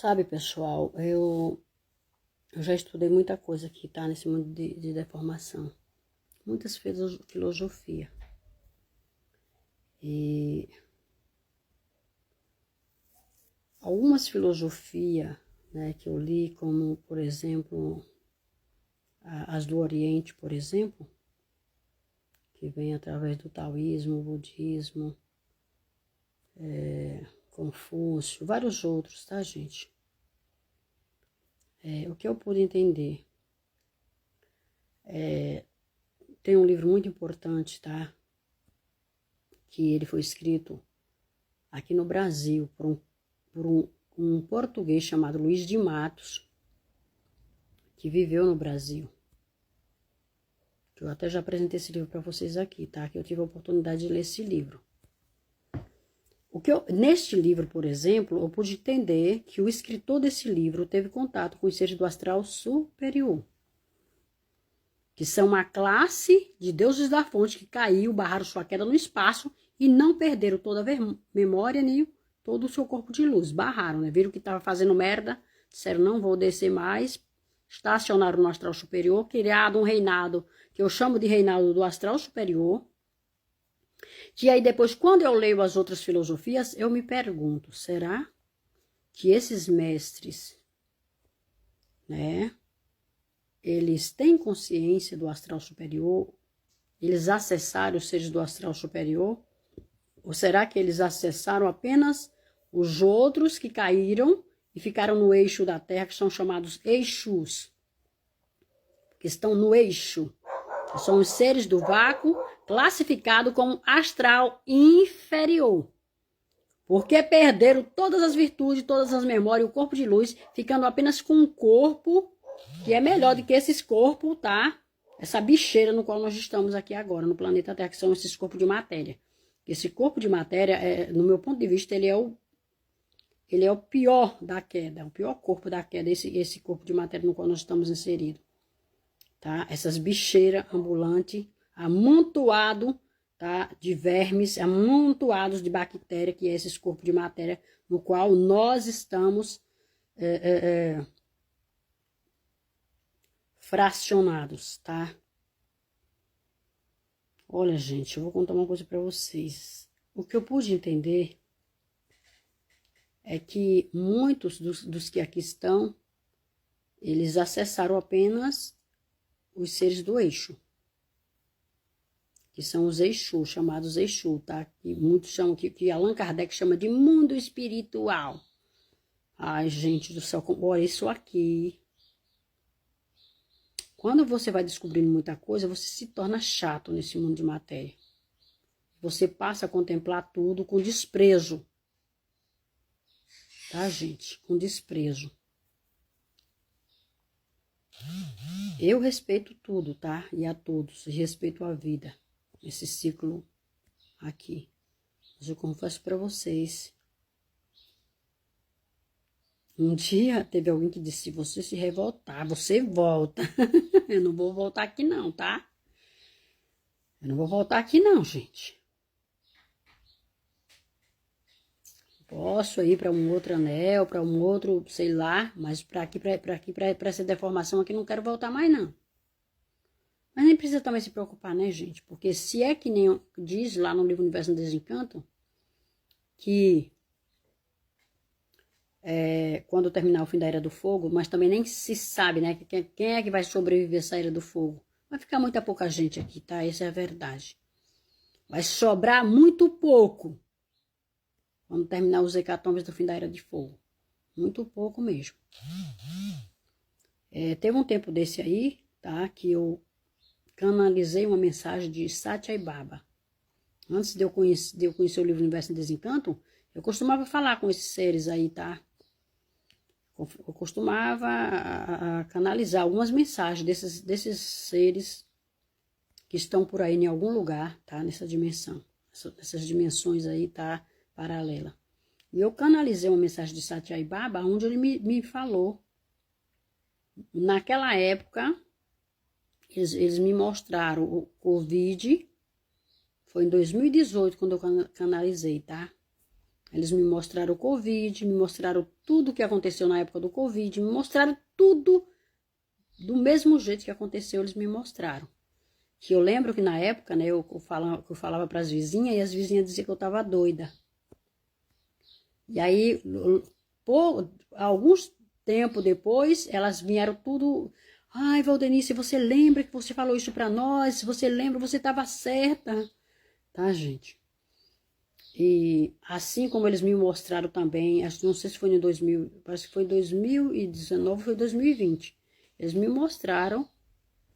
Sabe, pessoal, eu já estudei muita coisa aqui, tá? Nesse mundo de deformação. Muitas filosofia. E algumas filosofias, né, que eu li, como, por exemplo, as do Oriente, por exemplo, que vem através do taoísmo, budismo, Confúcio, vários outros, tá, gente? O que eu pude entender, tem um livro muito importante, tá? Que ele foi escrito aqui no Brasil por um português chamado Luiz de Matos, que viveu no Brasil. Eu até já apresentei esse livro para vocês aqui, tá? Que eu tive a oportunidade de ler esse livro. Neste livro, por exemplo, eu pude entender que o escritor desse livro teve contato com os seres do astral superior, que são uma classe de deuses da fonte que caiu, barraram sua queda no espaço e não perderam toda a memória nem todo o seu corpo de luz. Barraram, né? Viram que estava fazendo merda, disseram não vou descer mais, estacionaram no astral superior, criado um reinado que eu chamo de reinado do astral superior. Que aí depois, quando eu leio as outras filosofias, eu me pergunto, será que esses mestres, né, eles têm consciência do astral superior? Eles acessaram os seres do astral superior? Ou será que eles acessaram apenas os outros que caíram e ficaram no eixo da Terra, que são chamados eixos, que estão no eixo? São os seres do vácuo, classificados como astral inferior. Porque perderam todas as virtudes, todas as memórias, o corpo de luz, ficando apenas com um corpo que é melhor do que esses corpos, tá? Essa bicheira no qual nós estamos aqui agora, no planeta Terra, que são esses corpos de matéria. Esse corpo de matéria, no meu ponto de vista, ele é o pior da queda, o pior corpo da queda, esse corpo de matéria no qual nós estamos inseridos. Tá? Essas bicheiras ambulantes, amontoado, tá? De vermes, amontoados de bactéria, que é esses corpos de matéria no qual nós estamos fracionados, tá? Olha, gente, eu vou contar uma coisa para vocês. O que eu pude entender é que muitos dos que aqui estão, eles acessaram apenas os seres do eixo, que são os Exu, chamados Exu, tá? Que muitos chamam, que Allan Kardec chama de mundo espiritual. Ai, gente do céu, olha isso aqui. Quando você vai descobrindo muita coisa, você se torna chato nesse mundo de matéria. Você passa a contemplar tudo com desprezo. Tá, gente? Com desprezo. Eu respeito tudo, tá? E a todos. Respeito a vida. Esse ciclo aqui. Mas eu confesso pra vocês. Um dia teve alguém que disse, se você se revoltar, você volta. Eu não vou voltar aqui não, tá? Eu não vou voltar aqui não, gente. Posso ir para um outro anel, para um outro, sei lá, mas para essa deformação aqui, não quero voltar mais, não. Mas nem precisa também se preocupar, né, gente? Porque se é que nem diz lá no livro Universo no Desencanto, que quando terminar o fim da Era do Fogo, mas também nem se sabe, né, quem é que vai sobreviver essa Era do Fogo. Vai ficar muita pouca gente aqui, tá? Essa é a verdade. Vai sobrar muito pouco. Quando terminar os hecatombes do fim da Era de Fogo. Muito pouco mesmo. Teve um tempo desse aí, tá? Que eu canalizei uma mensagem de Satyai Baba. Antes de eu conhecer o livro Universo em Desencanto, eu costumava falar com esses seres aí, tá? Eu costumava a canalizar algumas mensagens desses seres que estão por aí em algum lugar, tá? Nessa dimensão. Essas dimensões aí, tá? Paralela. E eu canalizei uma mensagem de Satyai Baba, onde ele me falou. Naquela época, eles me mostraram o Covid. Foi em 2018 quando eu canalizei, tá? Eles me mostraram o Covid, me mostraram tudo que aconteceu na época do Covid, me mostraram tudo do mesmo jeito que aconteceu, eles me mostraram. Que eu lembro que na época, né, eu falava para as vizinhas e as vizinhas diziam que eu estava doida. E aí, por alguns tempo depois, elas vieram tudo... Ai, Valdenice, você lembra que você falou isso para nós? Você lembra, você estava certa. Tá, gente? E assim como eles me mostraram também, não sei se foi em 2000, parece que foi 2019, foi 2020. Eles me mostraram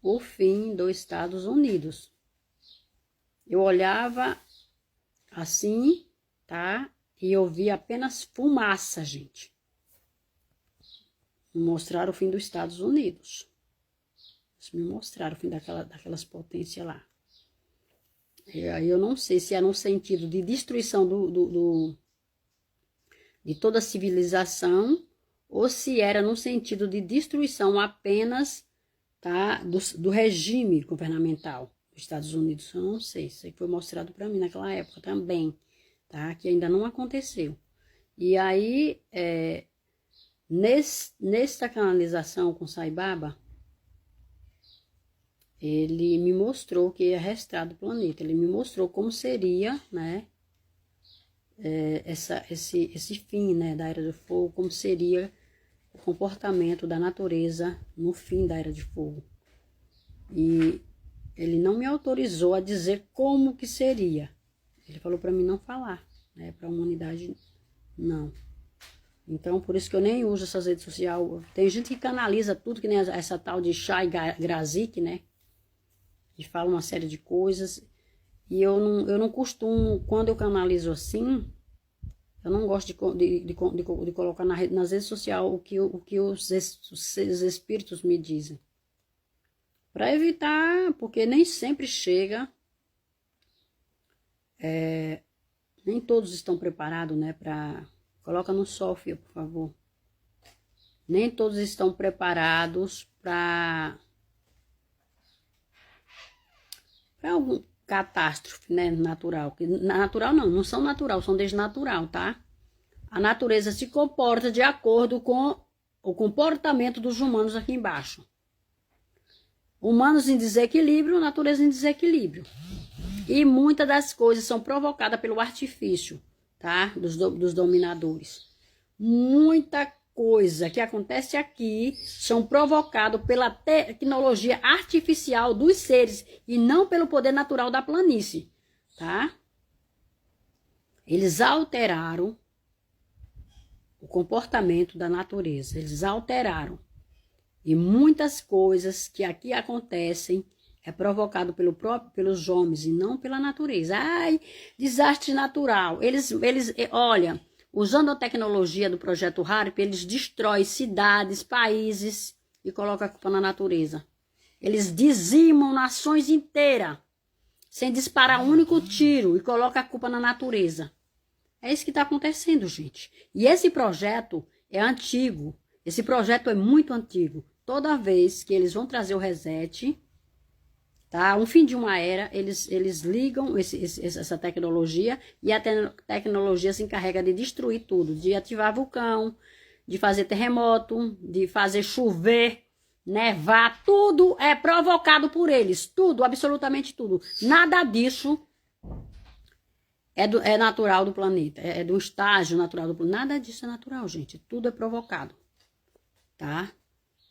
o fim dos Estados Unidos. Eu olhava assim, tá? E eu via apenas fumaça, gente. Me mostraram o fim dos Estados Unidos. Eles me mostraram o fim daquelas potências lá. E aí eu não sei se é no sentido de destruição de toda a civilização ou se era no sentido de destruição apenas, tá, do regime governamental dos Estados Unidos. Eu não sei, isso aí foi mostrado para mim naquela época também, tá, que ainda não aconteceu. E aí, nessa canalização com Sai Baba, ele me mostrou que ia restar do planeta. Ele me mostrou como seria, né, esse fim, né, da Era do Fogo, como seria o comportamento da natureza no fim da Era de Fogo. E ele não me autorizou a dizer como que seria. Ele falou para mim não falar, né, para a humanidade não. Então, por isso que eu nem uso essas redes sociais. Tem gente que canaliza tudo, que nem essa tal de Shai Grazik, né, e fala uma série de coisas, e eu não costumo, quando eu canalizo assim, eu não gosto de colocar nas redes sociais o que os espíritos me dizem. Para evitar, porque nem sempre chega, nem todos estão preparados, né, coloca no sol, filho, por favor. Nem todos estão preparados para algum catástrofe, né, natural. Natural não são natural, são desnatural, tá? A natureza se comporta de acordo com o comportamento dos humanos aqui embaixo. Humanos em desequilíbrio, natureza em desequilíbrio. E muitas das coisas são provocadas pelo artifício, tá? Dos dominadores. Muita coisa que acontece aqui são provocados pela tecnologia artificial dos seres e não pelo poder natural da planície, tá? Eles alteraram o comportamento da natureza, eles alteraram. E muitas coisas que aqui acontecem é provocado pelos homens e não pela natureza. Ai, desastre natural. Eles olha, usando a tecnologia do projeto HARP, eles destroem cidades, países e colocam a culpa na natureza. Eles dizimam nações inteiras, sem disparar um único tiro, e colocam a culpa na natureza. É isso que está acontecendo, gente. E esse projeto é antigo. Esse projeto é muito antigo. Toda vez que eles vão trazer o reset, tá? Um fim de uma era, eles ligam essa tecnologia e a tecnologia se encarrega de destruir tudo, de ativar vulcão, de fazer terremoto, de fazer chover, nevar, tudo é provocado por eles, tudo, absolutamente tudo. Nada disso é natural do planeta, é do estágio natural do planeta, nada disso é natural, gente, tudo é provocado, tá?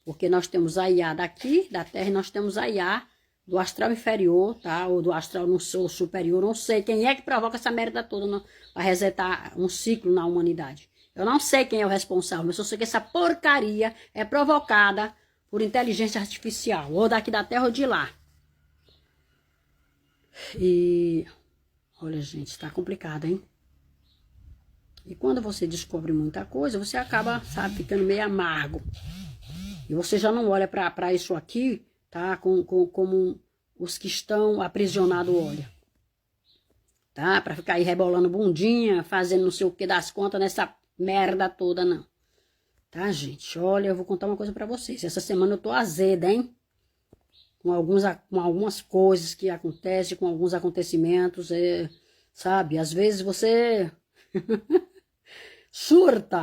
Porque nós temos a IA daqui, da Terra, e nós temos a IA do astral inferior, tá? Ou do astral no superior, não sei quem é que provoca essa merda toda para resetar um ciclo na humanidade. Eu não sei quem é o responsável, mas eu só sei que essa porcaria é provocada por inteligência artificial, ou daqui da Terra ou de lá. E olha, gente, tá complicado, hein? E quando você descobre muita coisa, você acaba, sabe, ficando meio amargo. E você já não olha para isso aqui, tá? Como os que estão aprisionados olham. Tá? Para ficar aí rebolando bundinha, fazendo não sei o que das contas nessa merda toda, não. Tá, gente? Olha, eu vou contar uma coisa para vocês. Essa semana eu tô azeda, hein? Com algumas coisas que acontecem, com alguns acontecimentos, sabe? Às vezes você... Surta!